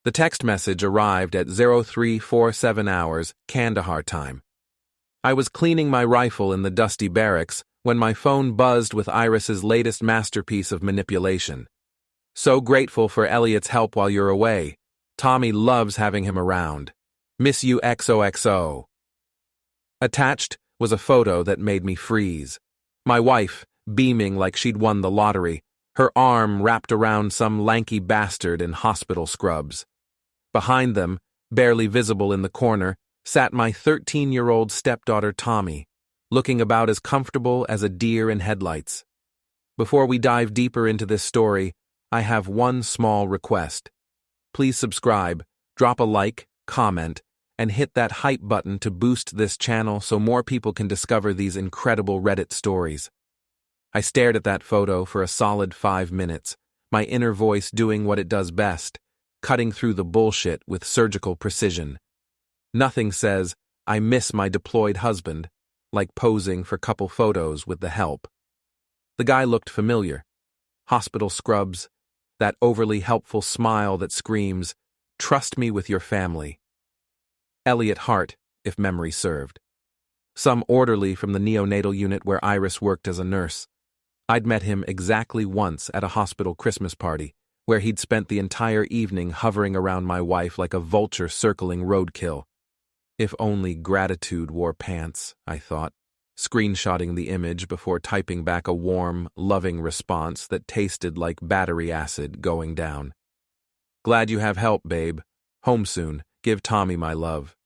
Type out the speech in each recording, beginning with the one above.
The text message arrived at 0347 hours Kandahar time. I was cleaning my rifle in the dusty barracks when my phone buzzed with Iris's latest masterpiece of manipulation. So grateful for Eliot's help while you're away. Tommy loves having him around. Miss you XOXO. Attached was a photo that made me freeze. My wife, beaming like she'd won the lottery, her arm wrapped around some lanky bastard in hospital scrubs. Behind them, barely visible in the corner, sat my 13-year-old stepdaughter Tommy, looking about as comfortable as a deer in headlights. Before we dive deeper into this story, I have one small request. Please subscribe, drop a like, comment, and hit that hype button to boost this channel so more people can discover these incredible Reddit stories. I stared at that photo for a solid 5 minutes, my inner voice doing what it does best, cutting through the bullshit with surgical precision. Nothing says, I miss my deployed husband, like posing for couple photos with the help. The guy looked familiar. Hospital scrubs, that overly helpful smile that screams, trust me with your family. Eliot Hart, if memory served. Some orderly from the neonatal unit where Iris worked as a nurse. I'd met him exactly once at a hospital Christmas party, where he'd spent the entire evening hovering around my wife like a vulture circling roadkill. If only gratitude wore pants, I thought, screenshotting the image before typing back a warm, loving response that tasted like battery acid going down. Glad you have help, babe. Home soon. Give Tommy my love.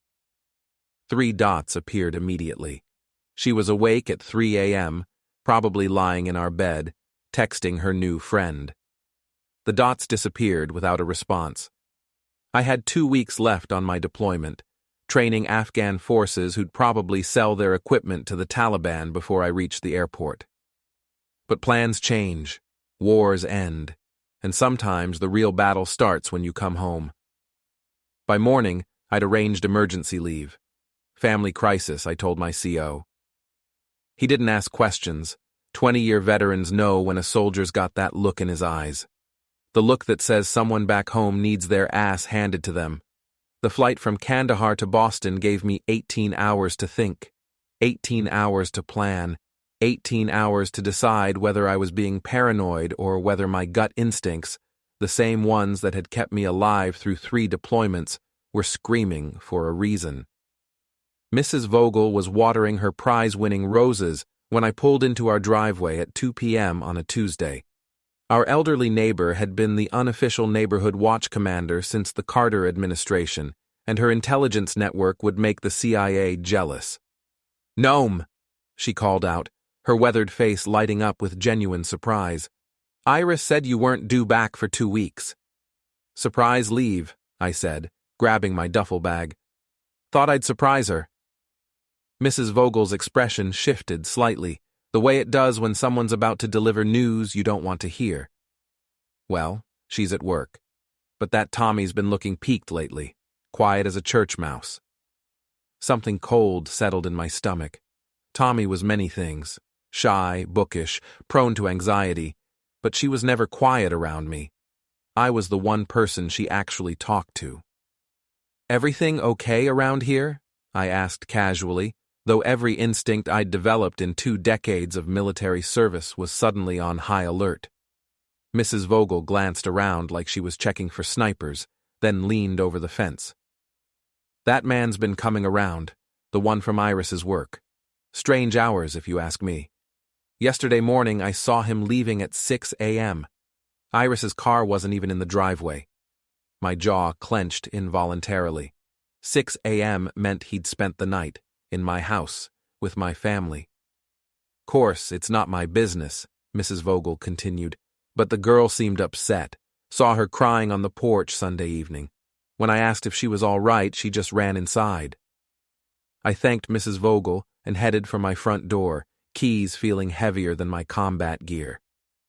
3 dots appeared immediately. She was awake at 3 a.m., probably lying in our bed, texting her new friend. The dots disappeared without a response. I had 2 weeks left on my deployment, training Afghan forces who'd probably sell their equipment to the Taliban before I reached the airport. But plans change, wars end, and sometimes the real battle starts when you come home. By morning, I'd arranged emergency leave. Family crisis, I told my CO. He didn't ask questions. 20-year veterans know when a soldier's got that look in his eyes. The look that says someone back home needs their ass handed to them. The flight from Kandahar to Boston gave me 18 hours to think, 18 hours to plan, 18 hours to decide whether I was being paranoid or whether my gut instincts, the same ones that had kept me alive through 3 deployments, were screaming for a reason. Mrs. Vogel was watering her prize-winning roses when I pulled into our driveway at 2 p.m. on a Tuesday. Our elderly neighbor had been the unofficial neighborhood watch commander since the Carter administration, and her intelligence network would make the CIA jealous. "Noam," she called out, her weathered face lighting up with genuine surprise. "Iris said you weren't due back for 2 weeks." "Surprise leave," I said, grabbing my duffel bag. "Thought I'd surprise her." Mrs. Vogel's expression shifted slightly, the way it does when someone's about to deliver news you don't want to hear. "Well, she's at work. But that Tommy's been looking peaked lately, quiet as a church mouse." Something cold settled in my stomach. Tommy was many things, shy, bookish, prone to anxiety, but she was never quiet around me. I was the one person she actually talked to. "Everything okay around here?" I asked casually, though every instinct I'd developed in 2 decades of military service was suddenly on high alert. Mrs. Vogel glanced around like she was checking for snipers, then leaned over the fence. "That man's been coming around, the one from Iris's work. Strange hours, if you ask me. Yesterday morning I saw him leaving at 6 a.m. Iris's car wasn't even in the driveway." My jaw clenched involuntarily. 6 a.m. meant he'd spent the night, in my house, with my family. "Course, it's not my business," Mrs. Vogel continued, but the girl seemed upset. Saw her crying on the porch Sunday evening. When I asked if she was all right, she just ran inside. I thanked Mrs. Vogel and headed for my front door, keys feeling heavier than my combat gear.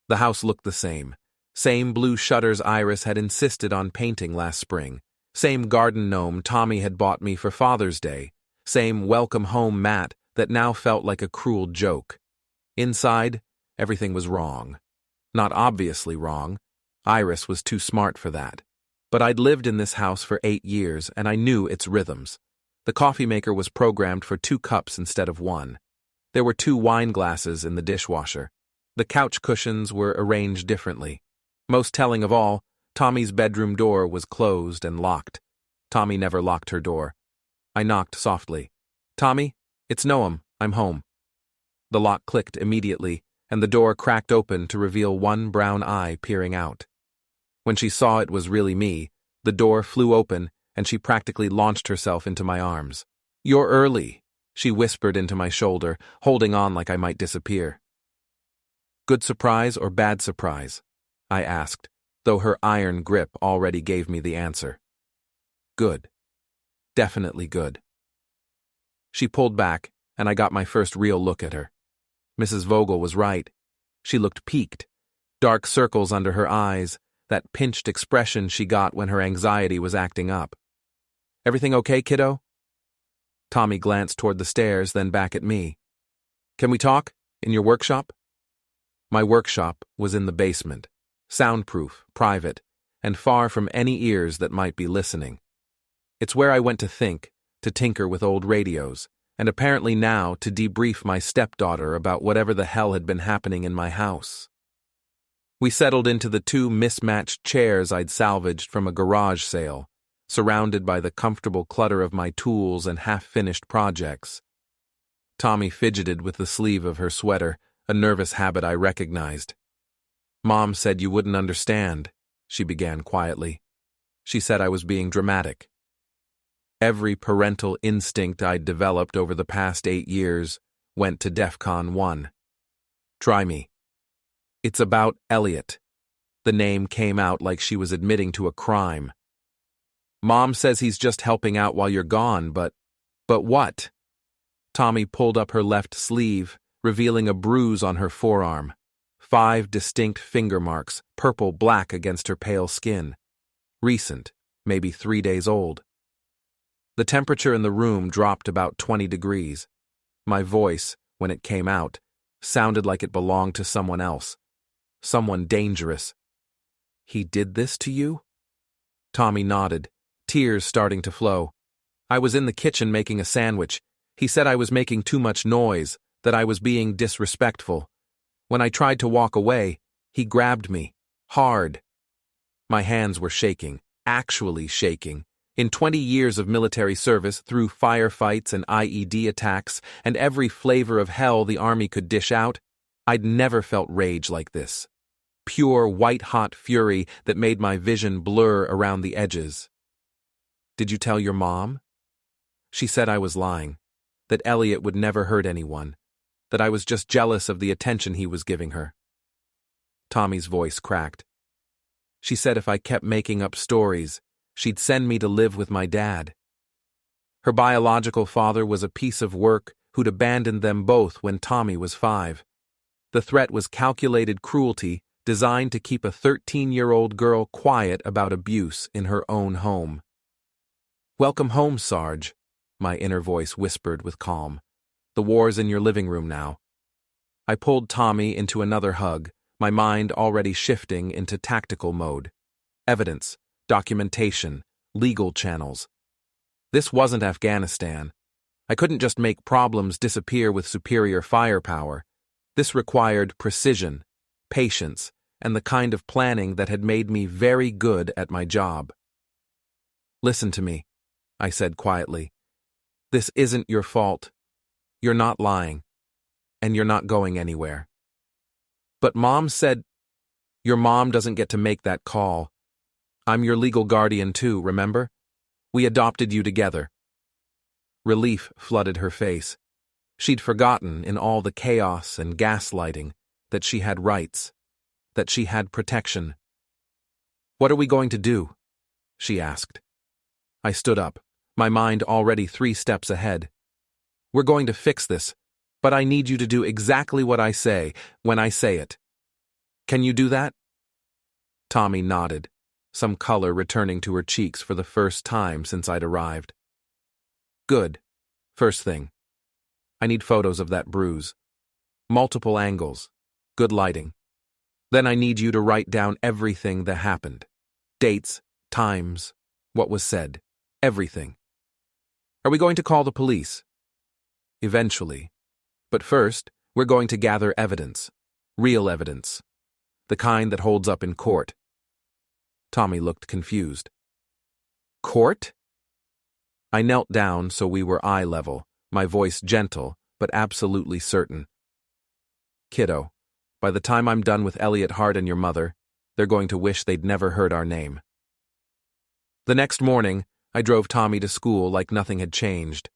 The house looked the same. Same blue shutters Iris had insisted on painting last spring. Same garden gnome Tommy had bought me for Father's Day. Same welcome home mat that now felt like a cruel joke. Inside, everything was wrong. Not obviously wrong. Iris was too smart for that. But I'd lived in this house for 8 years, and I knew its rhythms. The coffee maker was programmed for 2 cups instead of 1. There were 2 wine glasses in the dishwasher. The couch cushions were arranged differently. Most telling of all, Tommy's bedroom door was closed and locked. Tommy never locked her door. I knocked softly. "Tommy, it's Noam. I'm home." The lock clicked immediately, and the door cracked open to reveal one brown eye peering out. When she saw it was really me, the door flew open, and she practically launched herself into my arms. "You're early," she whispered into my shoulder, holding on like I might disappear. "Good surprise or bad surprise?" I asked, though her iron grip already gave me the answer. "Good. Definitely good." She pulled back, and I got my first real look at her. Mrs. Vogel was right. She looked peaked, dark circles under her eyes, that pinched expression she got when her anxiety was acting up. "Everything okay, kiddo?" Tommy glanced toward the stairs, then back at me. "Can we talk? In your workshop?" My workshop was in the basement, soundproof, private, and far from any ears that might be listening. It's where I went to think, to tinker with old radios, and apparently now to debrief my stepdaughter about whatever the hell had been happening in my house. We settled into the 2 mismatched chairs I'd salvaged from a garage sale, surrounded by the comfortable clutter of my tools and half-finished projects. Tommy fidgeted with the sleeve of her sweater, a nervous habit I recognized. "Mom said you wouldn't understand," she began quietly. "She said I was being dramatic." Every parental instinct I'd developed over the past 8 years went to DEFCON 1. Try me. "It's about Eliot." The name came out like she was admitting to a crime. "Mom says he's just helping out while you're gone, but what?" Tommy pulled up her left sleeve, revealing a bruise on her forearm. 5 distinct finger marks, purple-black against her pale skin. Recent, maybe 3 days old. The temperature in the room dropped about 20 degrees. My voice, when it came out, sounded like it belonged to someone else. Someone dangerous. "He did this to you?" Tommy nodded, tears starting to flow. "I was in the kitchen making a sandwich. He said I was making too much noise, that I was being disrespectful. When I tried to walk away, he grabbed me. Hard." My hands were shaking, actually shaking. In 20 years of military service, through firefights and IED attacks, and every flavor of hell the Army could dish out, I'd never felt rage like this. Pure, white-hot fury that made my vision blur around the edges. "Did you tell your mom?" She said I was lying, that Eliot would never hurt anyone, that I was just jealous of the attention he was giving her. Tommy's voice cracked. She said if I kept making up stories, she'd send me to live with my dad. Her biological father was a piece of work who'd abandoned them both when Tommy was 5. The threat was calculated cruelty designed to keep a 13-year-old girl quiet about abuse in her own home. "Welcome home, Sarge," my inner voice whispered with calm. "The war's in your living room now." I pulled Tommy into another hug, my mind already shifting into tactical mode. Evidence, documentation, legal channels. This wasn't Afghanistan. I couldn't just make problems disappear with superior firepower. This required precision, patience, and the kind of planning that had made me very good at my job. "Listen to me," I said quietly. "This isn't your fault. You're not lying, and you're not going anywhere." "But Mom said—" "Your mom doesn't get to make that call. I'm your legal guardian too, remember? We adopted you together." Relief flooded her face. She'd forgotten, in all the chaos and gaslighting, that she had rights, that she had protection. "What are we going to do?" she asked. I stood up, my mind already 3 steps ahead. "We're going to fix this, but I need you to do exactly what I say when I say it. Can you do that?" Tommy nodded, some color returning to her cheeks for the first time since I'd arrived. "Good. First thing. I need photos of that bruise. Multiple angles. Good lighting. Then I need you to write down everything that happened. Dates, times, what was said, everything. Are we going to call the police? Eventually. But first, we're going to gather evidence. Real evidence. The kind that holds up in court. Tommy looked confused. Court? I knelt down so we were eye level, my voice gentle, but absolutely certain. Kiddo, by the time I'm done with Eliot Hart and your mother, they're going to wish they'd never heard our name. The next morning, I drove Tommy to school like nothing had changed.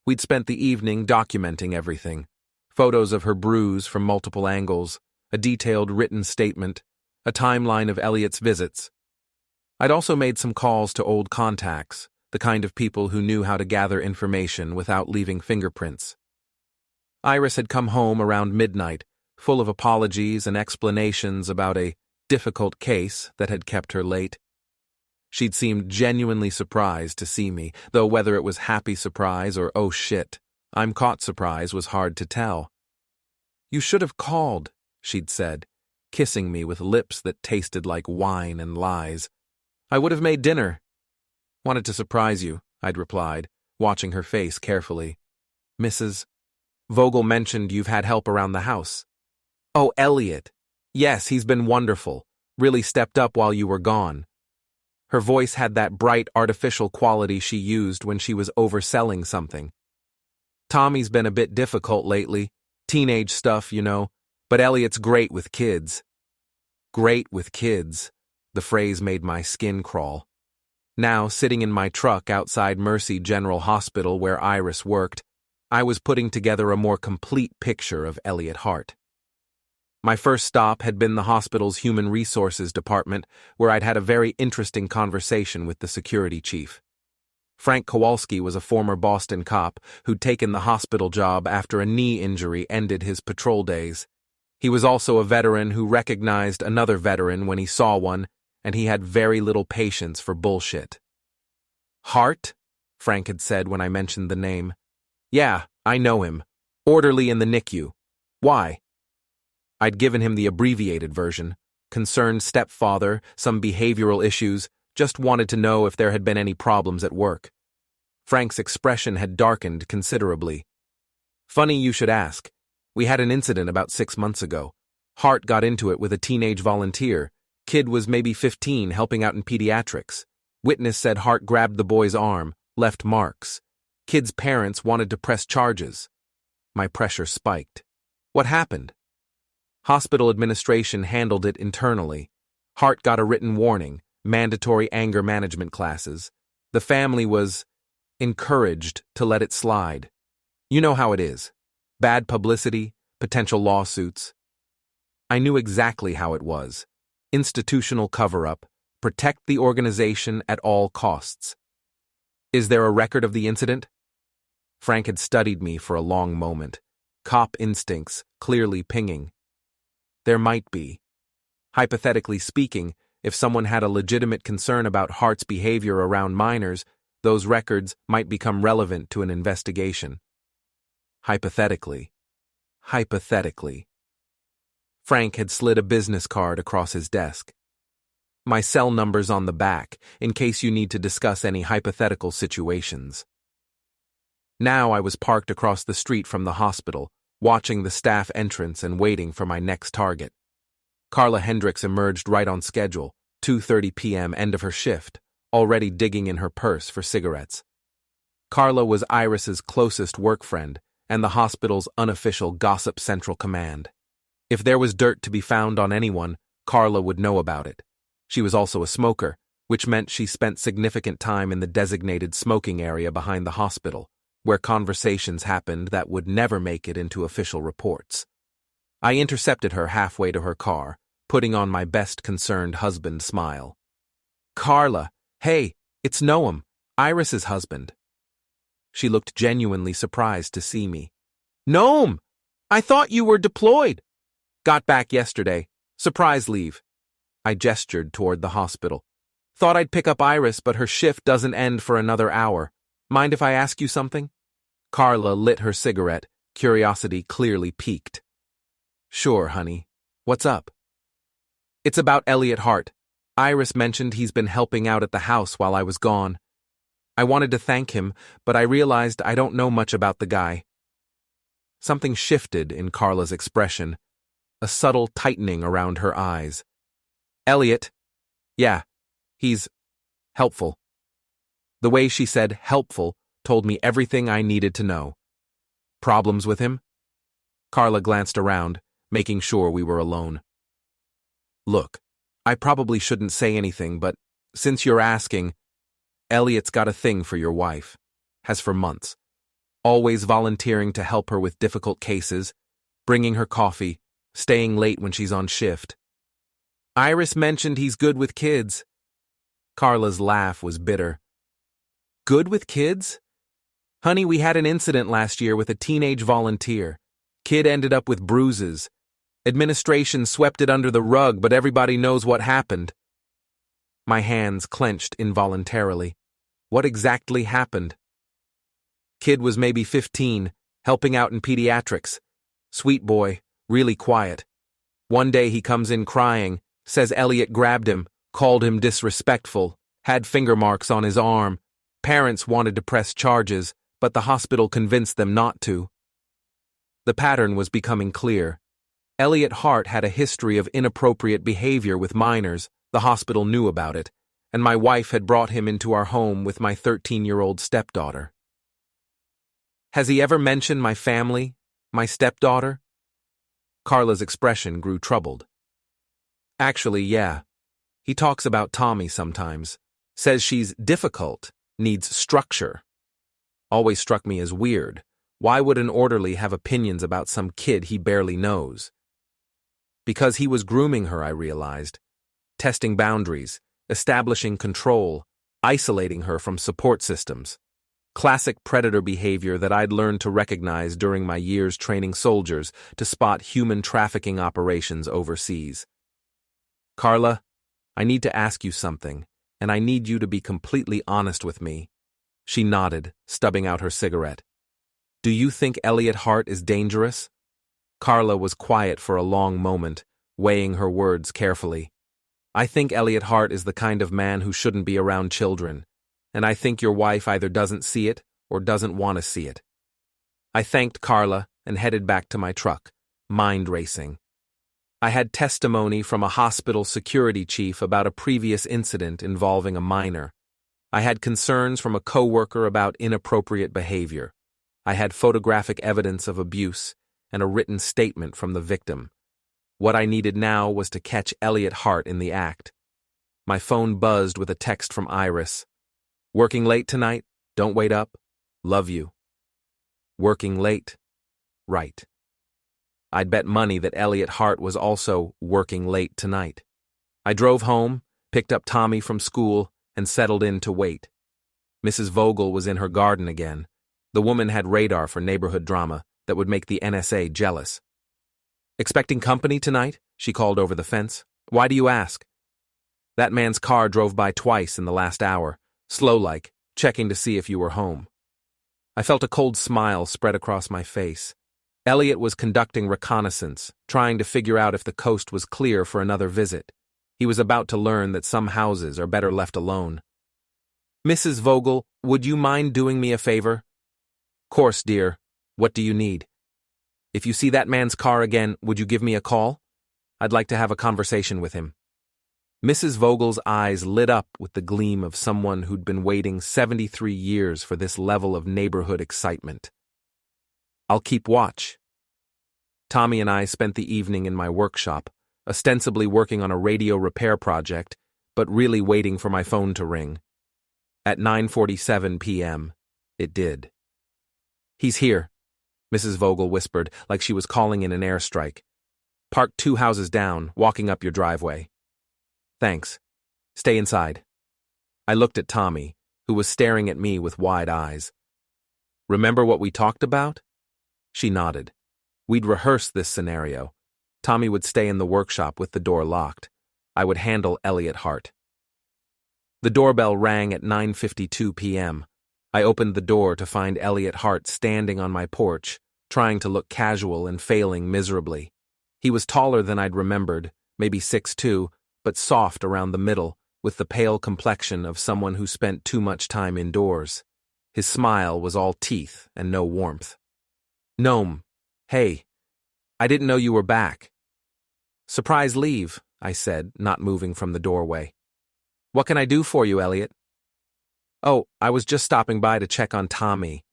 We'd spent the evening documenting everything. Photos of her bruise from multiple angles, a detailed written statement, a timeline of Eliot's visits. I'd also made some calls to old contacts, the kind of people who knew how to gather information without leaving fingerprints. Iris had come home around midnight, full of apologies and explanations about a difficult case that had kept her late. She'd seemed genuinely surprised to see me, though whether it was happy surprise or oh shit, I'm caught surprise was hard to tell. You should have called, she'd said, kissing me with lips that tasted like wine and lies. I would have made dinner. Wanted to surprise you, I'd replied, watching her face carefully. Mrs. Vogel mentioned you've had help around the house. Oh, Eliot. Yes, he's been wonderful. Really stepped up while you were gone. Her voice had that bright, artificial quality she used when she was overselling something. Tommy's been a bit difficult lately. Teenage stuff, you know, but Eliot's great with kids. Great with kids. The phrase made my skin crawl. Now, sitting in my truck outside Mercy General Hospital where Iris worked, I was putting together a more complete picture of Eliot Hart. My first stop had been the hospital's Human Resources Department, where I'd had a very interesting conversation with the security chief. Frank Kowalski was a former Boston cop who'd taken the hospital job after a knee injury ended his patrol days. He was also a veteran who recognized another veteran when he saw one, and he had very little patience for bullshit. Hart? Frank had said when I mentioned the name. Yeah, I know him. Orderly in the NICU. Why? I'd given him the abbreviated version. Concerned stepfather, some behavioral issues, just wanted to know if there had been any problems at work. Frank's expression had darkened considerably. Funny you should ask. We had an incident about 6 months ago. Hart got into it with a teenage volunteer. Kid was maybe 15, helping out in pediatrics. Witness said Hart grabbed the boy's arm, left marks. Kid's parents wanted to press charges. My pressure spiked. What happened? Hospital administration handled it internally. Hart got a written warning, mandatory anger management classes. The family was encouraged to let it slide. You know how it is. Bad publicity, potential lawsuits. I knew exactly how it was. Institutional cover-up, protect the organization at all costs. Is there a record of the incident? Frank had studied me for a long moment. Cop instincts clearly pinging. There might be. Hypothetically speaking, if someone had a legitimate concern about Hart's behavior around minors, those records might become relevant to an investigation. Hypothetically. Hypothetically. Frank had slid a business card across his desk. My cell number's on the back, in case you need to discuss any hypothetical situations. Now I was parked across the street from the hospital, watching the staff entrance and waiting for my next target. Carla Hendricks emerged right on schedule, 2:30 p.m. end of her shift, already digging in her purse for cigarettes. Carla was Iris's closest work friend and the hospital's unofficial gossip central command. If there was dirt to be found on anyone, Carla would know about it. She was also a smoker, which meant she spent significant time in the designated smoking area behind the hospital, where conversations happened that would never make it into official reports. I intercepted her halfway to her car, putting on my best concerned husband smile. Carla, hey, it's Noam, Iris's husband. She looked genuinely surprised to see me. Noam! I thought you were deployed. Got back yesterday. Surprise leave. I gestured toward the hospital. Thought I'd pick up Iris, but her shift doesn't end for another hour. Mind if I ask you something? Carla lit her cigarette, curiosity clearly piqued. Sure, honey. What's up? It's about Eliot Hart. Iris mentioned he's been helping out at the house while I was gone. I wanted to thank him, but I realized I don't know much about the guy. Something shifted in Carla's expression, a subtle tightening around her eyes. Eliot, yeah, he's helpful. The way she said helpful told me everything I needed to know. Problems with him? Carla glanced around, making sure we were alone. Look, I probably shouldn't say anything, but since you're asking, Eliot's got a thing for your wife. Has for months. Always volunteering to help her with difficult cases, bringing her coffee, staying late when she's on shift. Iris mentioned he's good with kids. Carla's laugh was bitter. Good with kids? Honey, we had an incident last year with a teenage volunteer. Kid ended up with bruises. Administration swept it under the rug, but everybody knows what happened. My hands clenched involuntarily. What exactly happened? Kid was maybe 15, helping out in pediatrics. Sweet boy, really quiet. One day he comes in crying, says Eliot grabbed him, called him disrespectful, had finger marks on his arm. Parents wanted to press charges, but the hospital convinced them not to. The pattern was becoming clear. Eliot Hart had a history of inappropriate behavior with minors. The hospital knew about it, and my wife had brought him into our home with my 13-year-old stepdaughter. Has he ever mentioned my family, my stepdaughter? Carla's expression grew troubled. Actually, yeah. He talks about Tommy sometimes. Says she's difficult, needs structure. Always struck me as weird. Why would an orderly have opinions about some kid he barely knows? Because he was grooming her, I realized. Testing boundaries, establishing control, isolating her from support systems. Classic predator behavior that I'd learned to recognize during my years training soldiers to spot human trafficking operations overseas. Carla, I need to ask you something, and I need you to be completely honest with me. She nodded, stubbing out her cigarette. Do you think Eliot Hart is dangerous? Carla was quiet for a long moment, weighing her words carefully. I think Eliot Hart is the kind of man who shouldn't be around children, and I think your wife either doesn't see it or doesn't want to see it. I thanked Carla and headed back to my truck, mind racing. I had testimony from a hospital security chief about a previous incident involving a minor. I had concerns from a coworker about inappropriate behavior. I had photographic evidence of abuse and a written statement from the victim. What I needed now was to catch Eliot Hart in the act. My phone buzzed with a text from Iris. Working late tonight? Don't wait up. Love you. Working late? Right. I'd bet money that Eliot Hart was also working late tonight. I drove home, picked up Tommy from school, and settled in to wait. Mrs. Vogel was in her garden again. The woman had radar for neighborhood drama that would make the NSA jealous. Expecting company tonight? She called over the fence. Why do you ask? That man's car drove by twice in the last hour, slow-like, checking to see if you were home. I felt a cold smile spread across my face. Eliot was conducting reconnaissance, trying to figure out if the coast was clear for another visit. He was about to learn that some houses are better left alone. Mrs. Vogel, would you mind doing me a favor? Course, dear. What do you need? If you see that man's car again, would you give me a call? I'd like to have a conversation with him. Mrs. Vogel's eyes lit up with the gleam of someone who'd been waiting 73 years for this level of neighborhood excitement. I'll keep watch. Tommy and I spent the evening in my workshop, ostensibly working on a radio repair project, but really waiting for my phone to ring. At 9:47 p.m., it did. He's here, Mrs. Vogel whispered, like she was calling in an airstrike. Parked 2 houses down, walking up your driveway. Thanks. Stay inside. I looked at Tommy, who was staring at me with wide eyes. Remember what we talked about? She nodded. We'd rehearsed this scenario. Tommy would stay in the workshop with the door locked. I would handle Eliot Hart. The doorbell rang at 9:52 p.m. I opened the door to find Eliot Hart standing on my porch, trying to look casual and failing miserably. He was taller than I'd remembered, maybe 6'2", but soft around the middle, with the pale complexion of someone who spent too much time indoors. His smile was all teeth and no warmth. "Noam, hey, I didn't know you were back." "Surprise leave," I said, not moving from the doorway. "What can I do for you, Eliot?" "Oh, I was just stopping by to check on Tommy.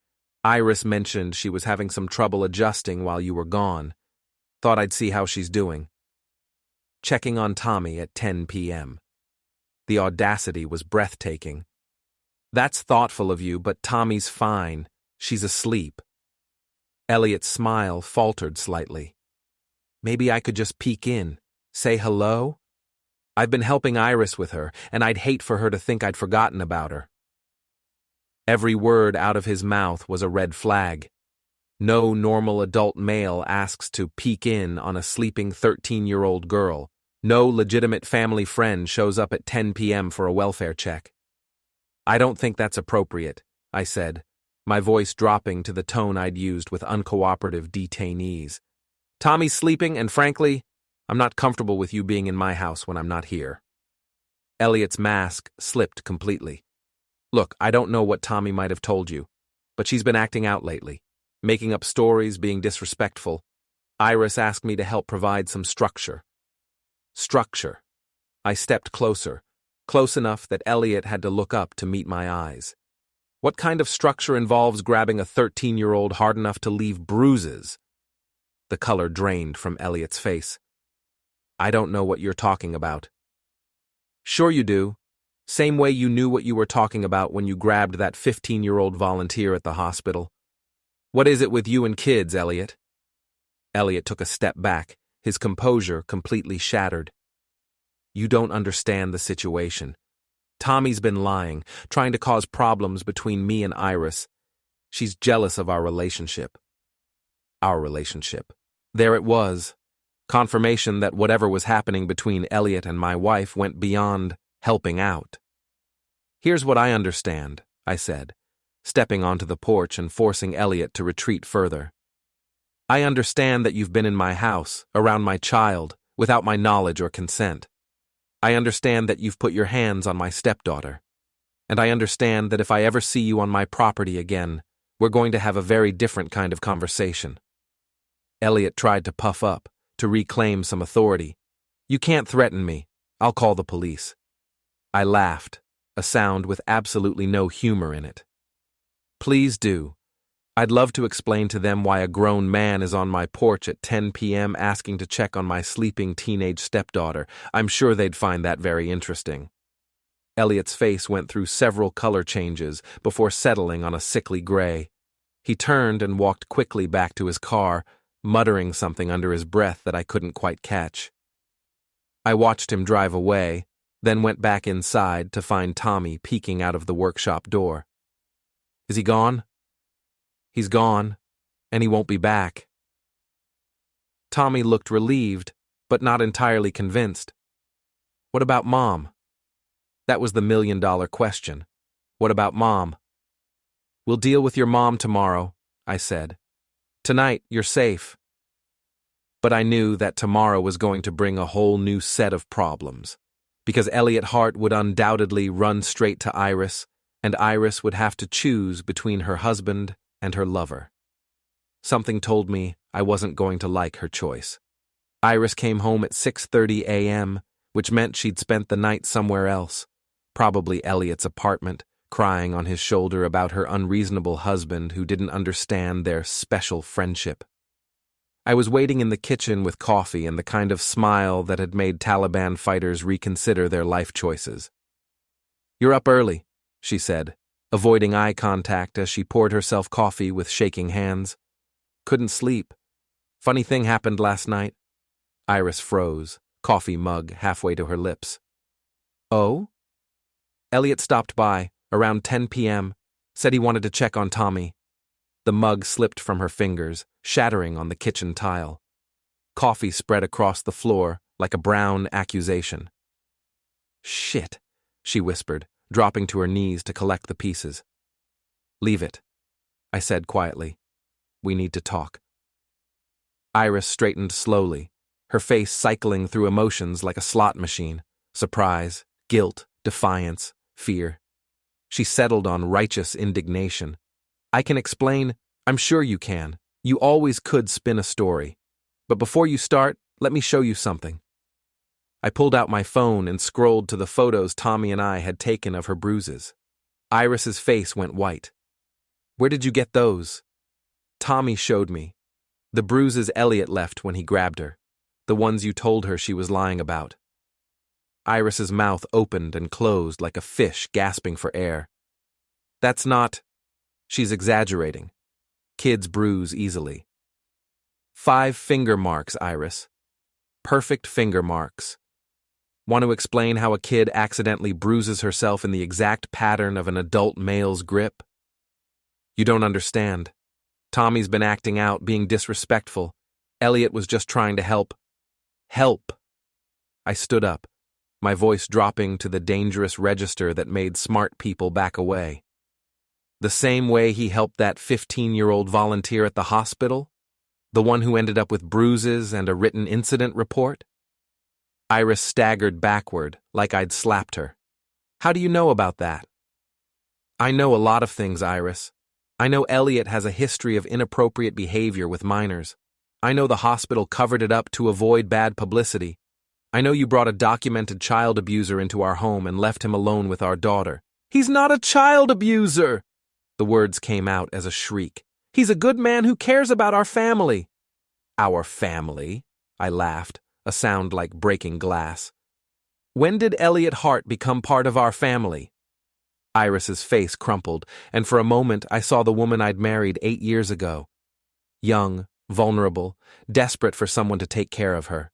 Iris mentioned she was having some trouble adjusting while you were gone. Thought I'd see how she's doing." Checking on Tommy at 10 p.m. The audacity was breathtaking. "That's thoughtful of you, but Tommy's fine. She's asleep." Eliot's smile faltered slightly. "Maybe I could just peek in, say hello? I've been helping Iris with her, and I'd hate for her to think I'd forgotten about her." Every word out of his mouth was a red flag. No normal adult male asks to peek in on a sleeping 13-year-old girl. No legitimate family friend shows up at 10 p.m. for a welfare check. "I don't think that's appropriate," I said, my voice dropping to the tone I'd used with uncooperative detainees. "Tommy's sleeping, and frankly, I'm not comfortable with you being in my house when I'm not here." Eliot's mask slipped completely. "Look, I don't know what Tommy might have told you, but she's been acting out lately, making up stories, being disrespectful. Iris asked me to help provide some structure." Structure. I stepped closer, close enough that Eliot had to look up to meet my eyes. "What kind of structure involves grabbing a 13-year-old hard enough to leave bruises?" The color drained from Eliot's face. "I don't know what you're talking about." "Sure you do. Same way you knew what you were talking about when you grabbed that 15-year-old volunteer at the hospital. What is it with you and kids, Eliot?" Eliot took a step back, his composure completely shattered. "You don't understand the situation. Tommy's been lying, trying to cause problems between me and Iris. She's jealous of our relationship." Our relationship. There it was. Confirmation that whatever was happening between Eliot and my wife went beyond helping out. "Here's what I understand," I said, stepping onto the porch and forcing Eliot to retreat further. "I understand that you've been in my house, around my child, without my knowledge or consent. I understand that you've put your hands on my stepdaughter. And I understand that if I ever see you on my property again, we're going to have a very different kind of conversation." Eliot tried to puff up, to reclaim some authority. "You can't threaten me. I'll call the police." I laughed, a sound with absolutely no humor in it. "Please do. I'd love to explain to them why a grown man is on my porch at 10 p.m. asking to check on my sleeping teenage stepdaughter. I'm sure they'd find that very interesting." Eliot's face went through several color changes before settling on a sickly gray. He turned and walked quickly back to his car, muttering something under his breath that I couldn't quite catch. I watched him drive away, then went back inside to find Tommy peeking out of the workshop door. "Is he gone?" "He's gone, and he won't be back." Tommy looked relieved, but not entirely convinced. "What about Mom?" That was the million-dollar question. What about Mom? "We'll deal with your mom tomorrow," I said. "Tonight, you're safe." But I knew that tomorrow was going to bring a whole new set of problems, because Eliot Hart would undoubtedly run straight to Iris, and Iris would have to choose between her husband and her lover. Something told me I wasn't going to like her choice. Iris came home at 6:30 a.m., which meant she'd spent the night somewhere else, probably Eliot's apartment, crying on his shoulder about her unreasonable husband who didn't understand their special friendship. I was waiting in the kitchen with coffee and the kind of smile that had made Taliban fighters reconsider their life choices. "You're up early," she said, avoiding eye contact as she poured herself coffee with shaking hands. "Couldn't sleep. Funny thing happened last night." Iris froze, coffee mug halfway to her lips. "Oh?" "Eliot stopped by, around 10 p.m., said he wanted to check on Tommy." The mug slipped from her fingers, shattering on the kitchen tile. Coffee spread across the floor like a brown accusation. "Shit," she whispered, dropping to her knees to collect the pieces. "Leave it," I said quietly. "We need to talk." Iris straightened slowly, her face cycling through emotions like a slot machine, Surprise, guilt, defiance, fear. She settled on righteous indignation. I can explain. I'm sure you can. You always could spin a story. But before you start, let me show you something. I pulled out my phone and scrolled to the photos Tommy and I had taken of her bruises. Iris's face went white. Where did you get those? Tommy showed me. The bruises Eliot left when he grabbed her. The ones you told her she was lying about. Iris's mouth opened and closed like a fish gasping for air. That's not... She's exaggerating. Kids bruise easily. 5 finger marks, Iris. Perfect finger marks. Want to explain how a kid accidentally bruises herself in the exact pattern of an adult male's grip? You don't understand. Tommy's been acting out, being disrespectful. Eliot was just trying to help. Help! I stood up, my voice dropping to the dangerous register that made smart people back away. The same way he helped that 15-year-old volunteer at the hospital? The one who ended up with bruises and a written incident report? Iris staggered backward, like I'd slapped her. How do you know about that? I know a lot of things, Iris. I know Eliot has a history of inappropriate behavior with minors. I know the hospital covered it up to avoid bad publicity. I know you brought a documented child abuser into our home and left him alone with our daughter. He's not a child abuser! The words came out as a shriek. He's a good man who cares about our family. Our family? I laughed, a sound like breaking glass. When did Eliot Hart become part of our family? Iris's face crumpled, and for a moment I saw the woman I'd married 8 years ago. Young, vulnerable, desperate for someone to take care of her.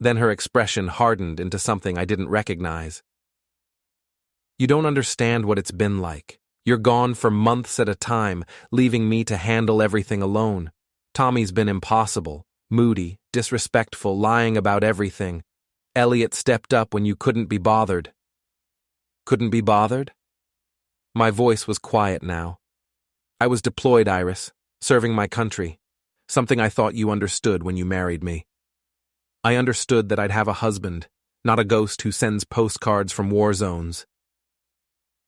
Then her expression hardened into something I didn't recognize. You don't understand what it's been like. You're gone for months at a time, leaving me to handle everything alone. Tommy's been impossible, moody, disrespectful, lying about everything. Eliot stepped up when you couldn't be bothered. Couldn't be bothered? My voice was quiet now. I was deployed, Iris, serving my country, something I thought you understood when you married me. I understood that I'd have a husband, not a ghost who sends postcards from war zones.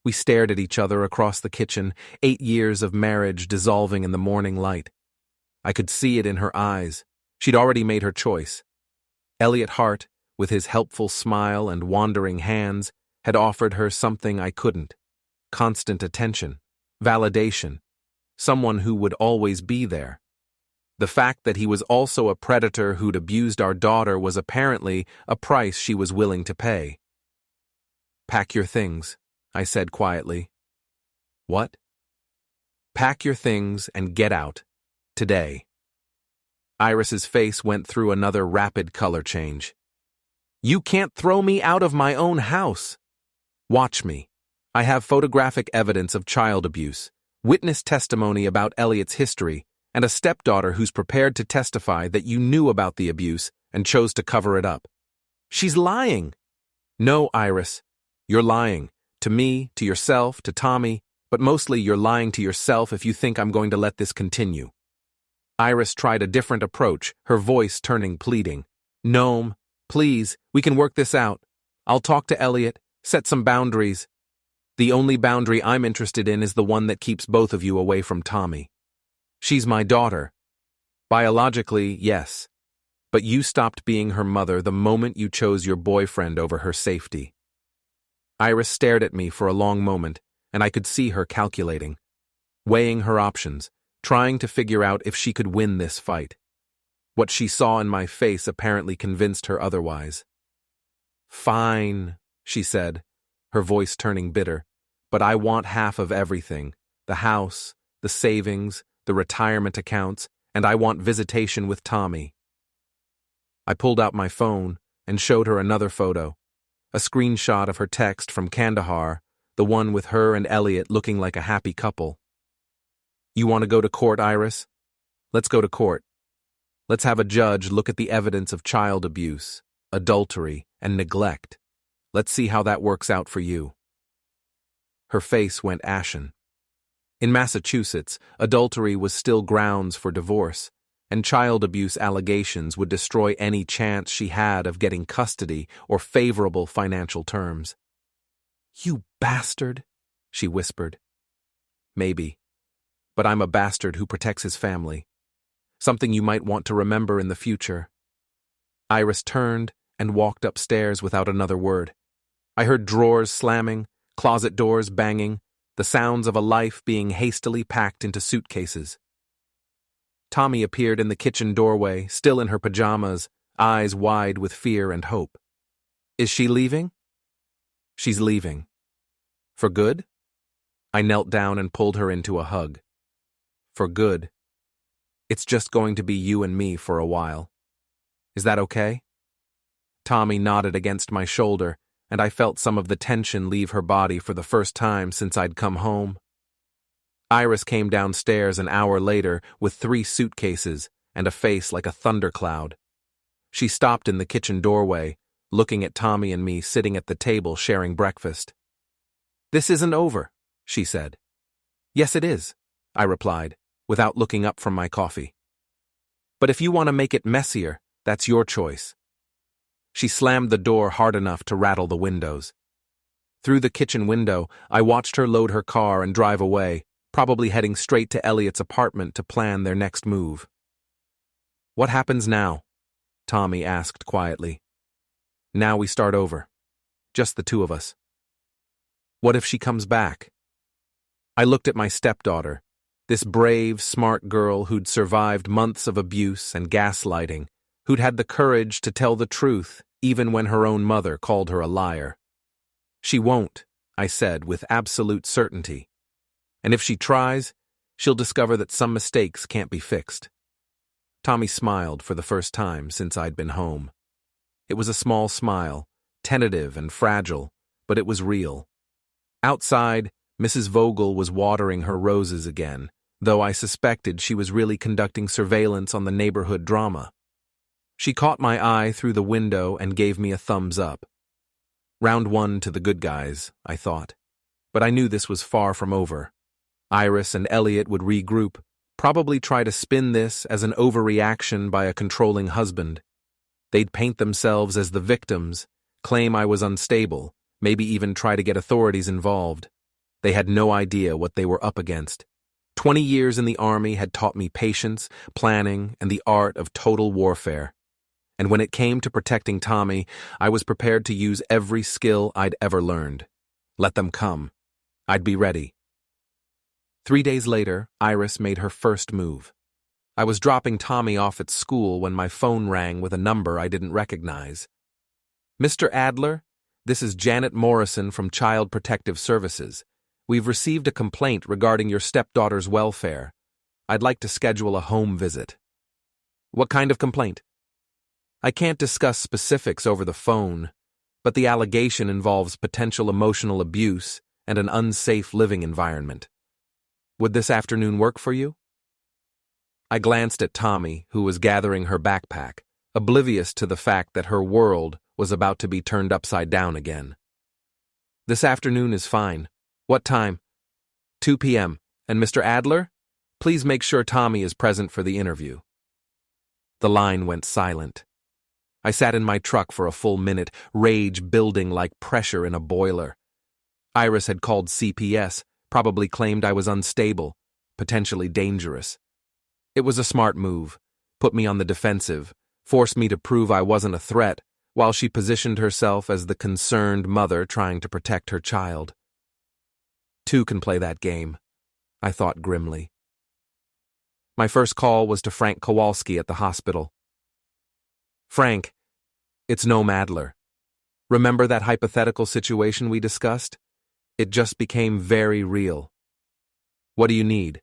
We stared at each other across the kitchen, 8 years of marriage dissolving in the morning light. I could see it in her eyes. She'd already made her choice. Eliot Hart, with his helpful smile and wandering hands, had offered her something I couldn't. Constant attention, validation, someone who would always be there. The fact that he was also a predator who'd abused our daughter was apparently a price she was willing to pay. Pack your things, I said quietly. What? Pack your things and get out. Today. Iris's face went through another rapid color change. You can't throw me out of my own house. Watch me. I have photographic evidence of child abuse, witness testimony about Eliot's history, and a stepdaughter who's prepared to testify that you knew about the abuse and chose to cover it up. She's lying. No, Iris. You're lying. To me, to yourself, to Tommy, but mostly you're lying to yourself if you think I'm going to let this continue. Iris tried a different approach, her voice turning pleading. Noam, please, we can work this out. I'll talk to Eliot, set some boundaries. The only boundary I'm interested in is the one that keeps both of you away from Tommy. She's my daughter. Biologically, yes. But you stopped being her mother the moment you chose your boyfriend over her safety. Iris stared at me for a long moment, and I could see her calculating, weighing her options, trying to figure out if she could win this fight. What she saw in my face apparently convinced her otherwise. Fine, she said, her voice turning bitter, but I want half of everything, the house, the savings, the retirement accounts, and I want visitation with Tommy. I pulled out my phone and showed her another photo, a screenshot of her text from Kandahar, the one with her and Eliot looking like a happy couple. You want to go to court, Iris? Let's go to court. Let's have a judge look at the evidence of child abuse, adultery, and neglect. Let's see how that works out for you. Her face went ashen. In Massachusetts, adultery was still grounds for divorce, and child abuse allegations would destroy any chance she had of getting custody or favorable financial terms. "You bastard," she whispered. "Maybe, but I'm a bastard who protects his family. Something you might want to remember in the future." Iris turned and walked upstairs without another word. I heard drawers slamming, closet doors banging, the sounds of a life being hastily packed into suitcases. Tommy appeared in the kitchen doorway, still in her pajamas, eyes wide with fear and hope. "Is she leaving?" "She's leaving." "For good?" I knelt down and pulled her into a hug. "For good. It's just going to be you and me for a while. Is that okay?" Tommy nodded against my shoulder, and I felt some of the tension leave her body for the first time since I'd come home. Iris came downstairs an hour later with 3 suitcases and a face like a thundercloud. She stopped in the kitchen doorway, looking at Tommy and me sitting at the table sharing breakfast. "This isn't over," she said. "Yes, it is," I replied, without looking up from my coffee. "But if you want to make it messier, that's your choice." She slammed the door hard enough to rattle the windows. Through the kitchen window, I watched her load her car and drive away, probably heading straight to Eliot's apartment to plan their next move. "What happens now?" Tommy asked quietly. "Now we start over. Just the 2 of us." "What if she comes back?" I looked at my stepdaughter, this brave, smart girl who'd survived months of abuse and gaslighting, who'd had the courage to tell the truth even when her own mother called her a liar. "She won't," I said with absolute certainty. "And if she tries, she'll discover that some mistakes can't be fixed." Tommy smiled for the first time since I'd been home. It was a small smile, tentative and fragile, but it was real. Outside, Mrs. Vogel was watering her roses again, though I suspected she was really conducting surveillance on the neighborhood drama. She caught my eye through the window and gave me a thumbs up. Round 1 to the good guys, I thought. But I knew this was far from over. Iris and Eliot would regroup, probably try to spin this as an overreaction by a controlling husband. They'd paint themselves as the victims, claim I was unstable, maybe even try to get authorities involved. They had no idea what they were up against. 20 years in the army had taught me patience, planning, and the art of total warfare. And when it came to protecting Tommy, I was prepared to use every skill I'd ever learned. Let them come. I'd be ready. 3 days later, Iris made her first move. I was dropping Tommy off at school when my phone rang with a number I didn't recognize. "Mr. Adler, this is Janet Morrison from Child Protective Services. We've received a complaint regarding your stepdaughter's welfare. I'd like to schedule a home visit." "What kind of complaint?" "I can't discuss specifics over the phone, but the allegation involves potential emotional abuse and an unsafe living environment. Would this afternoon work for you?" I glanced at Tommy, who was gathering her backpack, oblivious to the fact that her world was about to be turned upside down again. "This afternoon is fine. What time?" 2 p.m. And Mr. Adler? Please make sure Tommy is present for the interview." The line went silent. I sat in my truck for a full minute, rage building like pressure in a boiler. Iris had called CPS, probably claimed I was unstable, potentially dangerous. It was a smart move, put me on the defensive, forced me to prove I wasn't a threat, while she positioned herself as the concerned mother trying to protect her child. 2 can play that game, I thought grimly. My first call was to Frank Kowalski at the hospital. "Frank, it's Noam Adler. Remember that hypothetical situation we discussed? It just became very real. What do you need?"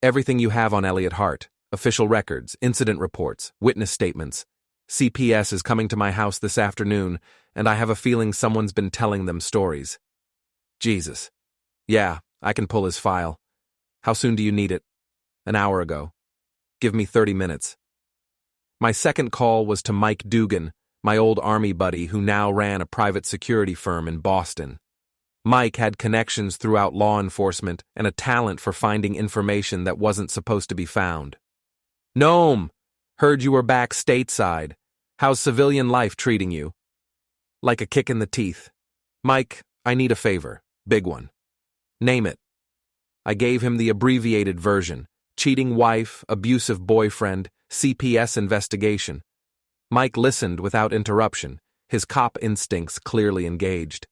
"Everything you have on Eliot Hart, official records, incident reports, witness statements. CPS is coming to my house this afternoon, and I have a feeling someone's been telling them stories." "Jesus. Yeah, I can pull his file. How soon do you need it?" "An hour ago. Give me 30 minutes. My second call was to Mike Dugan, my old army buddy who now ran a private security firm in Boston. Mike had connections throughout law enforcement and a talent for finding information that wasn't supposed to be found. Noam, heard you were back stateside. How's civilian life treating you? Like a kick in the teeth. Mike, I need a favor. Big one. Name it. I gave him the abbreviated version. Cheating wife, abusive boyfriend, CPS investigation. Mike listened without interruption, his cop instincts clearly engaged.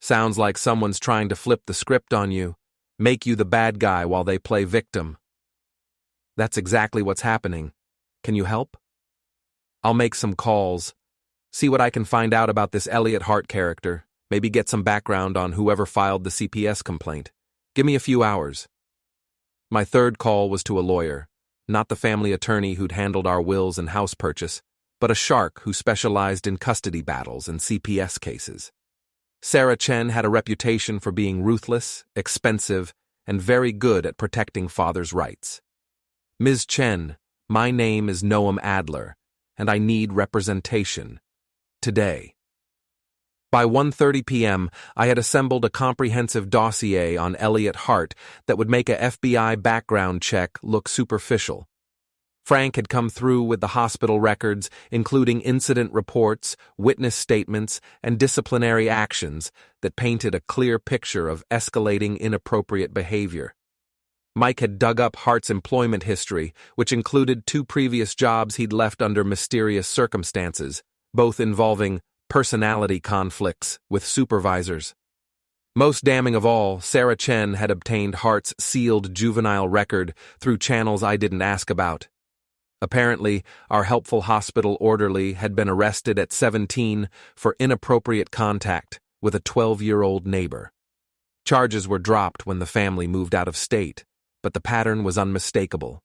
Sounds like someone's trying to flip the script on you, make you the bad guy while they play victim. That's exactly what's happening. Can you help? I'll make some calls, see what I can find out about this Eliot Hart character, maybe get some background on whoever filed the CPS complaint. Give me a few hours. My third call was to a lawyer, not the family attorney who'd handled our wills and house purchase, but a shark who specialized in custody battles and CPS cases. Sarah Chen had a reputation for being ruthless, expensive, and very good at protecting father's rights. Ms. Chen, my name is Noam Adler, and I need representation. Today. By 1:30 p.m., I had assembled a comprehensive dossier on Eliot Hart that would make a FBI background check look superficial. Frank had come through with the hospital records, including incident reports, witness statements, and disciplinary actions that painted a clear picture of escalating inappropriate behavior. Mike had dug up Hart's employment history, which included 2 previous jobs he'd left under mysterious circumstances, both involving personality conflicts with supervisors. Most damning of all, Sarah Chen had obtained Hart's sealed juvenile record through channels I didn't ask about. Apparently, our helpful hospital orderly had been arrested at 17 for inappropriate contact with a 12-year-old neighbor. Charges were dropped when the family moved out of state, but the pattern was unmistakable.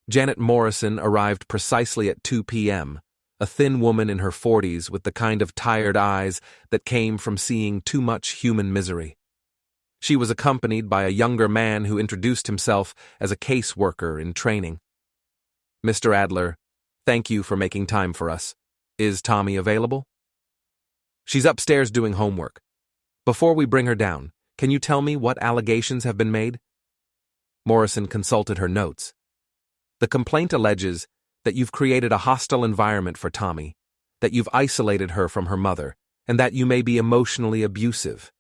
Janet Morrison arrived precisely at 2 p.m., a thin woman in her 40s with the kind of tired eyes that came from seeing too much human misery. She was accompanied by a younger man who introduced himself as a caseworker in training. Mr. Adler, thank you for making time for us. Is Tommy available? She's upstairs doing homework. Before we bring her down, can you tell me what allegations have been made? Morrison consulted her notes. The complaint alleges that you've created a hostile environment for Tommy, that you've isolated her from her mother, and that you may be emotionally abusive.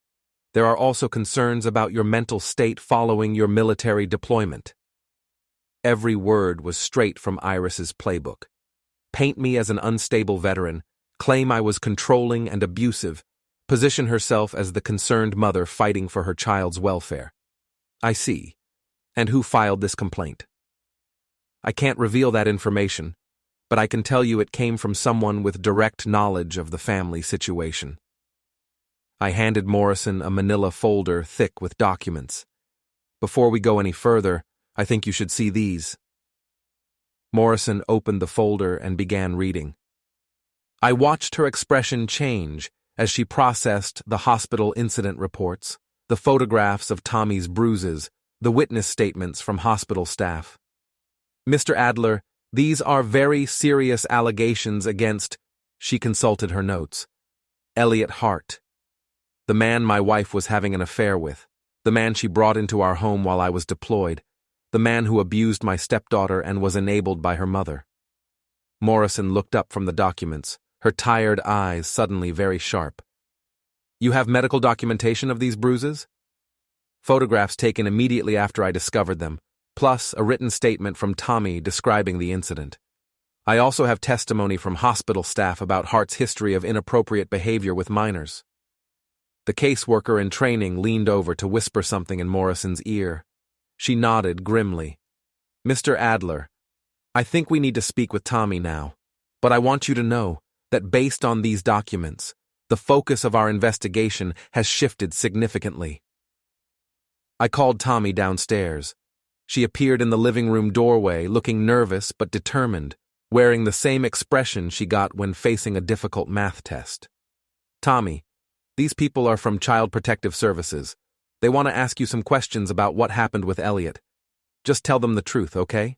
There are also concerns about your mental state following your military deployment. Every word was straight from Iris's playbook. Paint me as an unstable veteran, claim I was controlling and abusive, position herself as the concerned mother fighting for her child's welfare. I see. And who filed this complaint? I can't reveal that information, but I can tell you it came from someone with direct knowledge of the family situation. I handed Morrison a manila folder thick with documents. Before we go any further, I think you should see these. Morrison opened the folder and began reading. I watched her expression change as she processed the hospital incident reports, the photographs of Tommy's bruises, the witness statements from hospital staff. Mr. Adler, these are very serious allegations against, she consulted her notes, Eliot Hart, the man my wife was having an affair with, the man she brought into our home while I was deployed, the man who abused my stepdaughter and was enabled by her mother. Morrison looked up from the documents, her tired eyes suddenly very sharp. You have medical documentation of these bruises? Photographs taken immediately after I discovered them, plus a written statement from Tommy describing the incident. I also have testimony from hospital staff about Hart's history of inappropriate behavior with minors. The caseworker in training leaned over to whisper something in Morrison's ear. She nodded grimly. Mr. Adler, I think we need to speak with Tommy now, but I want you to know that based on these documents, the focus of our investigation has shifted significantly. I called Tommy downstairs. She appeared in the living room doorway, looking nervous but determined, wearing the same expression she got when facing a difficult math test. Tommy, these people are from Child Protective Services. They want to ask you some questions about what happened with Eliot. Just tell them the truth, okay?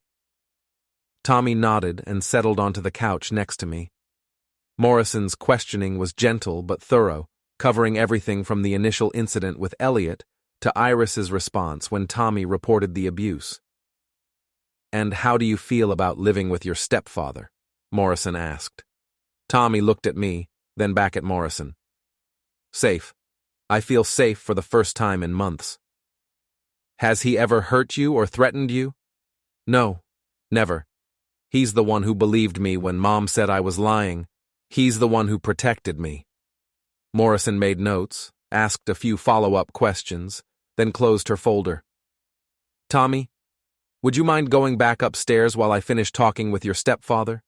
Tommy nodded and settled onto the couch next to me. Morrison's questioning was gentle but thorough, covering everything from the initial incident with Eliot to Iris's response when Tommy reported the abuse. "And how do you feel about living with your stepfather?" Morrison asked. Tommy looked at me, then back at Morrison. "Safe. I feel safe for the first time in months." "Has he ever hurt you or threatened you?" "No, never. He's the one who believed me when Mom said I was lying. He's the one who protected me." Morrison made notes, asked a few follow-up questions, then closed her folder. "Tommy, would you mind going back upstairs while I finish talking with your stepfather?"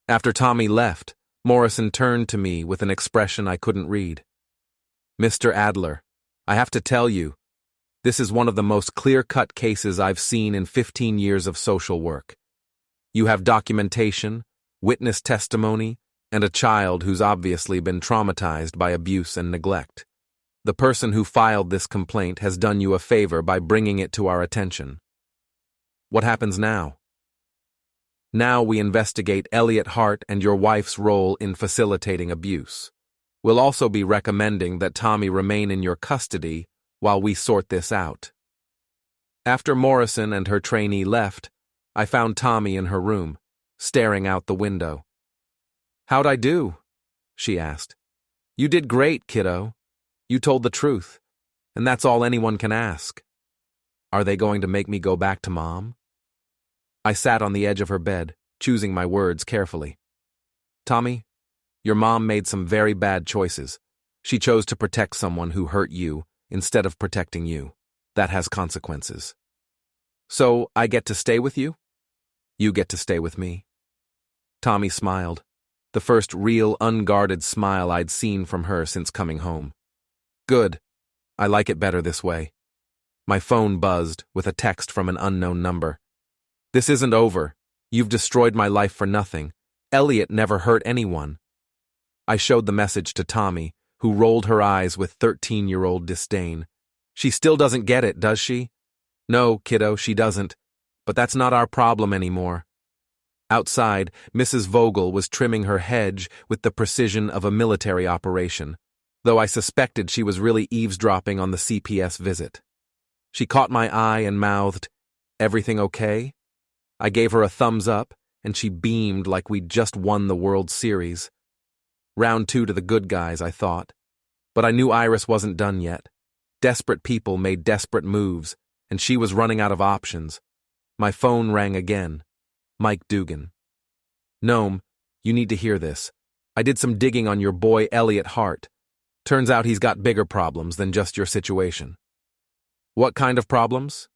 After Tommy left, Morrison turned to me with an expression I couldn't read. "Mr. Adler, I have to tell you, this is one of the most clear-cut cases I've seen in 15 years of social work. You have documentation, witness testimony, and a child who's obviously been traumatized by abuse and neglect. The person who filed this complaint has done you a favor by bringing it to our attention. What happens now?" "Now we investigate Eliot Hart and your wife's role in facilitating abuse. We'll also be recommending that Tommy remain in your custody while we sort this out." After Morrison and her trainee left, I found Tommy in her room, staring out the window. "How'd I do?" she asked. "You did great, kiddo. You told the truth, and that's all anyone can ask. Are they going to make me go back to Mom?" I sat on the edge of her bed, choosing my words carefully. "Tommy, your mom made some very bad choices. She chose to protect someone who hurt you instead of protecting you. That has consequences. So I get to stay with you? You get to stay with me." Tommy smiled, the first real unguarded smile I'd seen from her since coming home. "Good. I like it better this way." My phone buzzed with a text from an unknown number. "This isn't over. You've destroyed my life for nothing. Eliot never hurt anyone." I showed the message to Tommy, who rolled her eyes with 13-year-old disdain. "She still doesn't get it, does she?" "No, kiddo, she doesn't. But that's not our problem anymore." Outside, Mrs. Vogel was trimming her hedge with the precision of a military operation, though I suspected she was really eavesdropping on the CPS visit. She caught my eye and mouthed, "Everything okay?" I gave her a thumbs up, and she beamed like we'd just won the World Series. Round 2 to the good guys, I thought. But I knew Iris wasn't done yet. Desperate people made desperate moves, and she was running out of options. My phone rang again. Mike Dugan. "Noam, you need to hear this. I did some digging on your boy Eliot Hart. Turns out he's got bigger problems than just your situation." "What kind of problems?"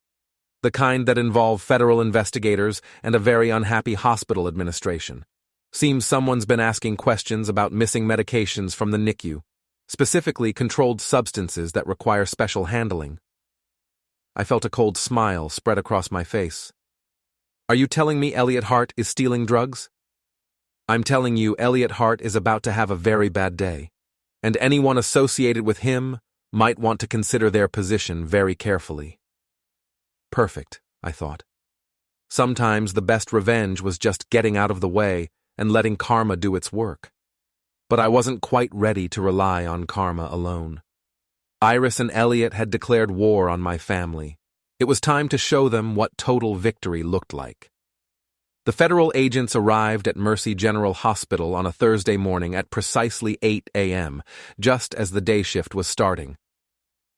"The kind that involve federal investigators and a very unhappy hospital administration. Seems someone's been asking questions about missing medications from the NICU, specifically controlled substances that require special handling." I felt a cold smile spread across my face. "Are you telling me Eliot Hart is stealing drugs?" "I'm telling you Eliot Hart is about to have a very bad day, and anyone associated with him might want to consider their position very carefully." Perfect, I thought. Sometimes the best revenge was just getting out of the way and letting karma do its work. But I wasn't quite ready to rely on karma alone. Iris and Eliot had declared war on my family. It was time to show them what total victory looked like. The federal agents arrived at Mercy General Hospital on a Thursday morning at precisely 8 a.m., just as the day shift was starting.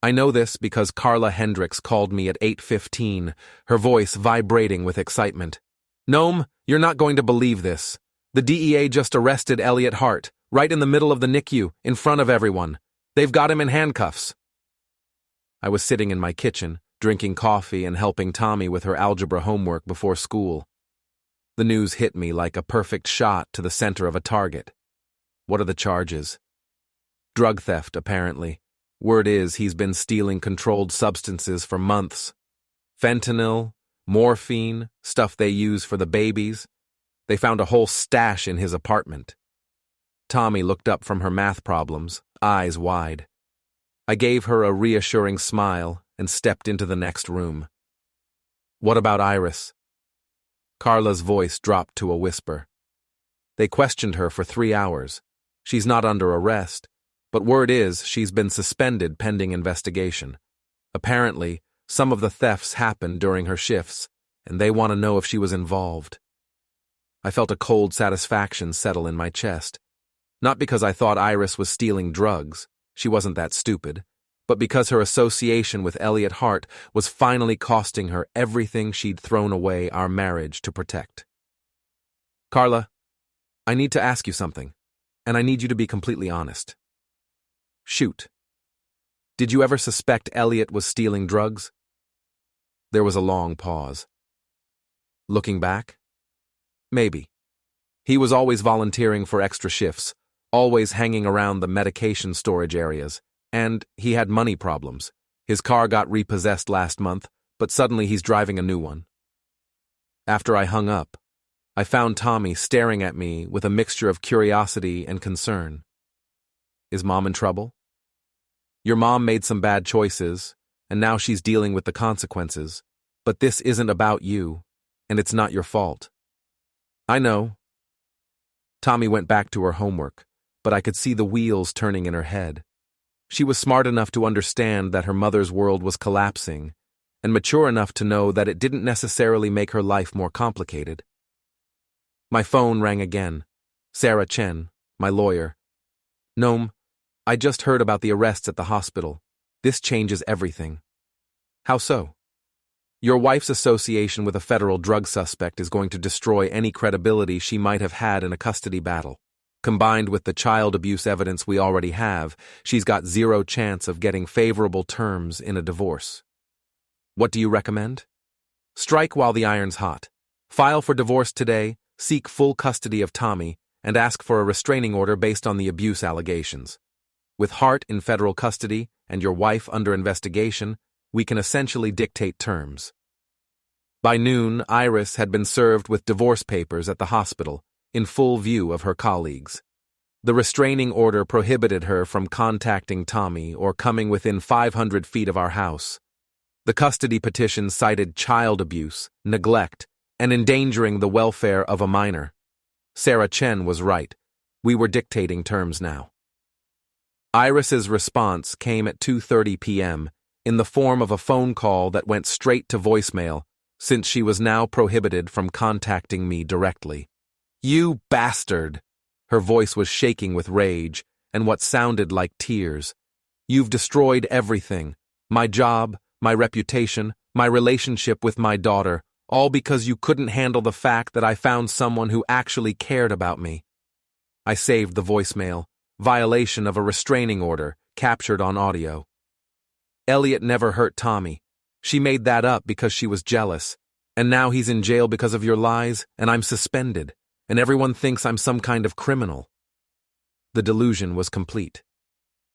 I know this because Carla Hendricks called me at 8:15, her voice vibrating with excitement. "Noam, you're not going to believe this. The DEA just arrested Eliot Hart, right in the middle of the NICU, in front of everyone. They've got him in handcuffs." I was sitting in my kitchen, drinking coffee and helping Tommy with her algebra homework before school. The news hit me like a perfect shot to the center of a target. What are the charges? Drug theft, apparently. Word is he's been stealing controlled substances for months. Fentanyl, morphine, stuff they use for the babies. They found a whole stash in his apartment. Tommy looked up from her math problems, eyes wide. I gave her a reassuring smile and stepped into the next room. "What about Iris?" Carla's voice dropped to a whisper. "They questioned her for 3 hours. She's not under arrest, but word is she's been suspended pending investigation. Apparently, some of the thefts happened during her shifts, and they want to know if she was involved. I felt a cold satisfaction settle in my chest. Not because I thought Iris was stealing drugs, she wasn't that stupid, but because her association with Eliot Hart was finally costing her everything she'd thrown away our marriage to protect. Carla, I need to ask you something, and I need you to be completely honest. Shoot. Did you ever suspect Eliot was stealing drugs? There was a long pause. Looking back? Maybe. He was always volunteering for extra shifts, always hanging around the medication storage areas, and he had money problems. His car got repossessed last month, but suddenly he's driving a new one. After I hung up, I found Tommy staring at me with a mixture of curiosity and concern. Is Mom in trouble? Your mom made some bad choices, and now she's dealing with the consequences, but this isn't about you, and it's not your fault. I know. Tommy went back to her homework, but I could see the wheels turning in her head. She was smart enough to understand that her mother's world was collapsing, and mature enough to know that it didn't necessarily make her life more complicated. My phone rang again. Sarah Chen, my lawyer. Noam, I just heard about the arrests at the hospital. This changes everything. How so? Your wife's association with a federal drug suspect is going to destroy any credibility she might have had in a custody battle. Combined with the child abuse evidence we already have, she's got zero chance of getting favorable terms in a divorce. What do you recommend? Strike while the iron's hot. File for divorce today, seek full custody of Tommy, and ask for a restraining order based on the abuse allegations. With Hart in federal custody and your wife under investigation, we can essentially dictate terms. By noon, Iris had been served with divorce papers at the hospital, in full view of her colleagues. The restraining order prohibited her from contacting Tommy or coming within 500 feet of our house. The custody petition cited child abuse, neglect, and endangering the welfare of a minor. Sarah Chen was right. We were dictating terms now. Iris's response came at 2:30 p.m., in the form of a phone call that went straight to voicemail, since she was now prohibited from contacting me directly. You bastard! Her voice was shaking with rage and what sounded like tears. You've destroyed everything. My job, my reputation, my relationship with my daughter, all because you couldn't handle the fact that I found someone who actually cared about me. I saved the voicemail, violation of a restraining order, captured on audio. Eliot never hurt Tommy. She made that up because she was jealous, and now he's in jail because of your lies, and I'm suspended, and everyone thinks I'm some kind of criminal. The delusion was complete.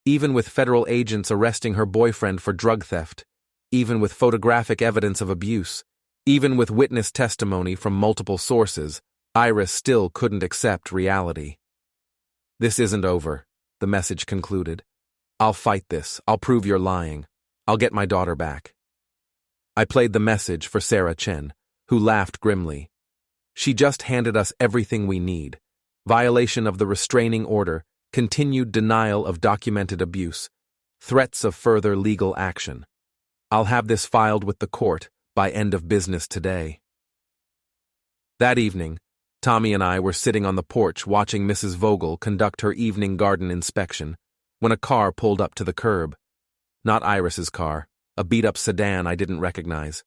Even with federal agents arresting her boyfriend for drug theft, even with photographic evidence of abuse, even with witness testimony from multiple sources, Iris still couldn't accept reality. This isn't over, the message concluded. I'll fight this. I'll prove you're lying. I'll get my daughter back. I played the message for Sarah Chen, who laughed grimly. She just handed us everything we need. Violation of the restraining order, continued denial of documented abuse, threats of further legal action. I'll have this filed with the court by end of business today. That evening, Tommy and I were sitting on the porch watching Mrs. Vogel conduct her evening garden inspection when a car pulled up to the curb. Not Iris's car, a beat-up sedan I didn't recognize.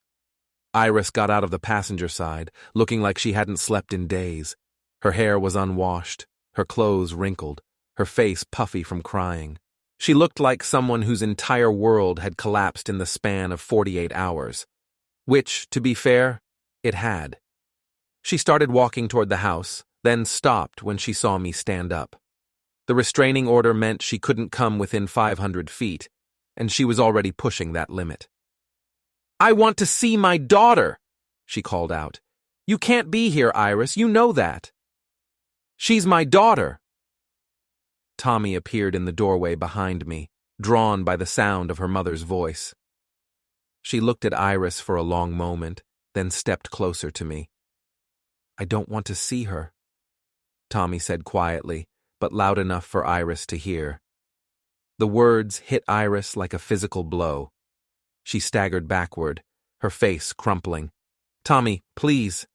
Iris got out of the passenger side, looking like she hadn't slept in days. Her hair was unwashed, her clothes wrinkled, her face puffy from crying. She looked like someone whose entire world had collapsed in the span of 48 hours. Which, to be fair, it had. She started walking toward the house, then stopped when she saw me stand up. The restraining order meant she couldn't come within 500 feet, and she was already pushing that limit. I want to see my daughter, she called out. You can't be here, Iris, you know that. She's my daughter. Tommy appeared in the doorway behind me, drawn by the sound of her mother's voice. She looked at Iris for a long moment, then stepped closer to me. I don't want to see her, Tommy said quietly, but loud enough for Iris to hear. The words hit Iris like a physical blow. She staggered backward, her face crumpling. Tommy, please.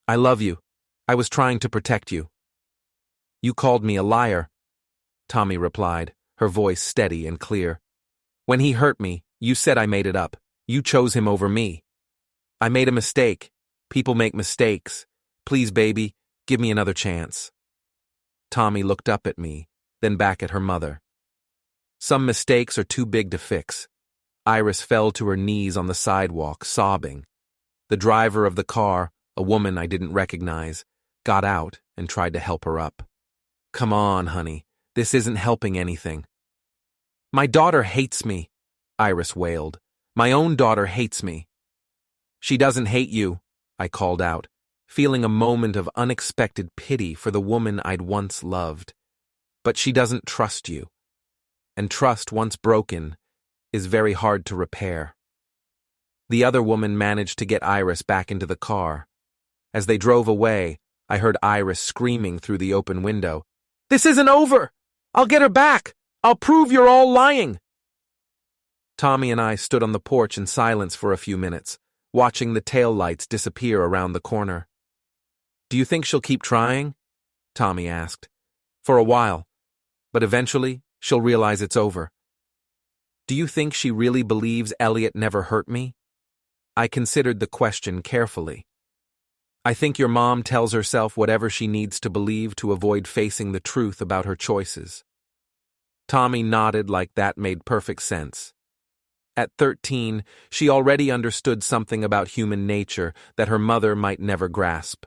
I love you. I was trying to protect you. You called me a liar, Tommy replied, her voice steady and clear. When he hurt me, you said I made it up. You chose him over me. I made a mistake. People make mistakes. Please, baby, give me another chance. Tommy looked up at me, then back at her mother. Some mistakes are too big to fix. Iris fell to her knees on the sidewalk, sobbing. The driver of the car, a woman I didn't recognize, got out and tried to help her up. Come on, honey. This isn't helping anything. My daughter hates me, Iris wailed. My own daughter hates me. She doesn't hate you, I called out, feeling a moment of unexpected pity for the woman I'd once loved. But she doesn't trust you. And trust, once broken, is very hard to repair. The other woman managed to get Iris back into the car. As they drove away, I heard Iris screaming through the open window, "This isn't over! I'll get her back! I'll prove you're all lying!" Tommy and I stood on the porch in silence for a few minutes, watching the taillights disappear around the corner. Do you think she'll keep trying? Tommy asked. For a while, but eventually she'll realize it's over. Do you think she really believes Eliot never hurt me? I considered the question carefully. I think your mom tells herself whatever she needs to believe to avoid facing the truth about her choices. Tommy nodded like that made perfect sense. At 13, she already understood something about human nature that her mother might never grasp.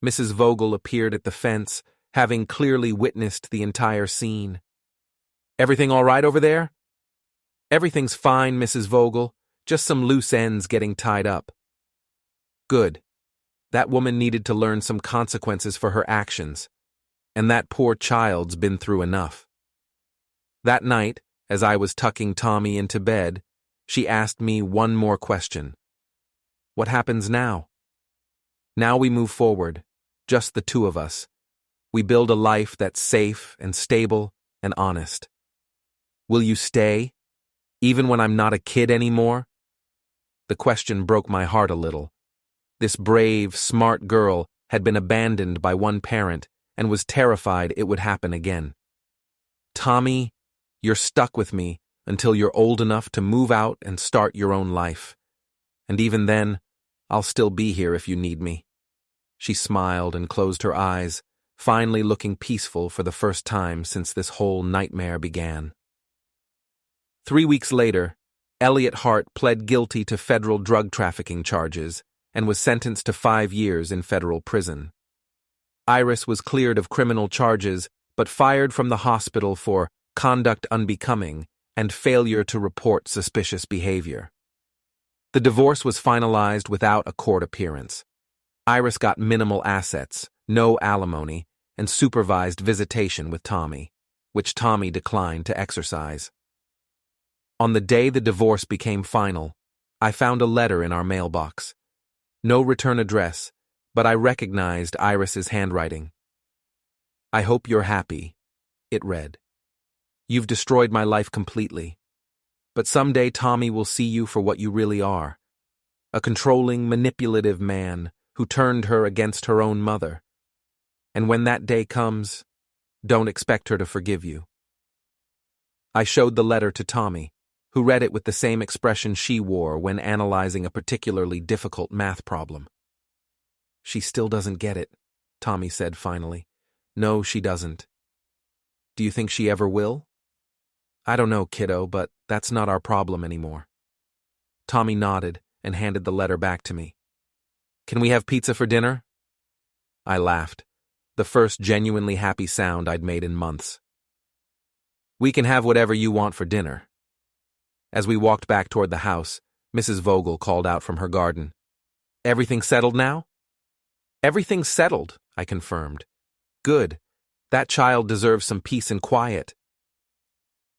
Mrs. Vogel appeared at the fence, having clearly witnessed the entire scene. Everything all right over there? Everything's fine, Mrs. Vogel. Just some loose ends getting tied up. Good. That woman needed to learn some consequences for her actions, and that poor child's been through enough. That night, as I was tucking Tommy into bed, she asked me one more question. What happens now? Now we move forward, just the two of us. We build a life that's safe and stable and honest. Will you stay, even when I'm not a kid anymore? The question broke my heart a little. This brave, smart girl had been abandoned by one parent and was terrified it would happen again. Tommy, you're stuck with me until you're old enough to move out and start your own life. And even then, I'll still be here if you need me. She smiled and closed her eyes, finally looking peaceful for the first time since this whole nightmare began. 3 weeks later, Eliot Hart pled guilty to federal drug trafficking charges and was sentenced to 5 years in federal prison. Iris was cleared of criminal charges but fired from the hospital for conduct unbecoming and failure to report suspicious behavior. The divorce was finalized without a court appearance. Iris got minimal assets, no alimony, and supervised visitation with Tommy, which Tommy declined to exercise. On the day the divorce became final, I found a letter in our mailbox. No return address, but I recognized Iris's handwriting. I hope you're happy, it read. You've destroyed my life completely, but someday Tommy will see you for what you really are, a controlling, manipulative man who turned her against her own mother. And when that day comes, don't expect her to forgive you. I showed the letter to Tommy, who read it with the same expression she wore when analyzing a particularly difficult math problem. She still doesn't get it, Tommy said finally. No, she doesn't. Do you think she ever will? I don't know, kiddo, but that's not our problem anymore. Tommy nodded and handed the letter back to me. Can we have pizza for dinner? I laughed, the first genuinely happy sound I'd made in months. We can have whatever you want for dinner. As we walked back toward the house, Mrs. Vogel called out from her garden. Everything settled now? Everything's settled, I confirmed. Good. That child deserves some peace and quiet.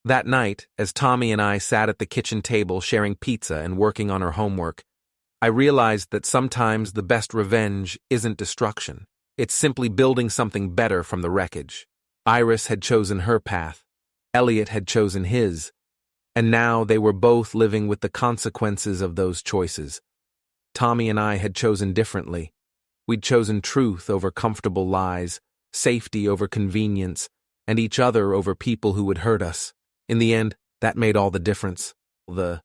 That night, as Tommy and I sat at the kitchen table sharing pizza and working on her homework, I realized that sometimes the best revenge isn't destruction. It's simply building something better from the wreckage. Iris had chosen her path. Eliot had chosen his. And now they were both living with the consequences of those choices. Tommy and I had chosen differently. We'd chosen truth over comfortable lies, safety over convenience, and each other over people who would hurt us. In the end, that made all the difference. The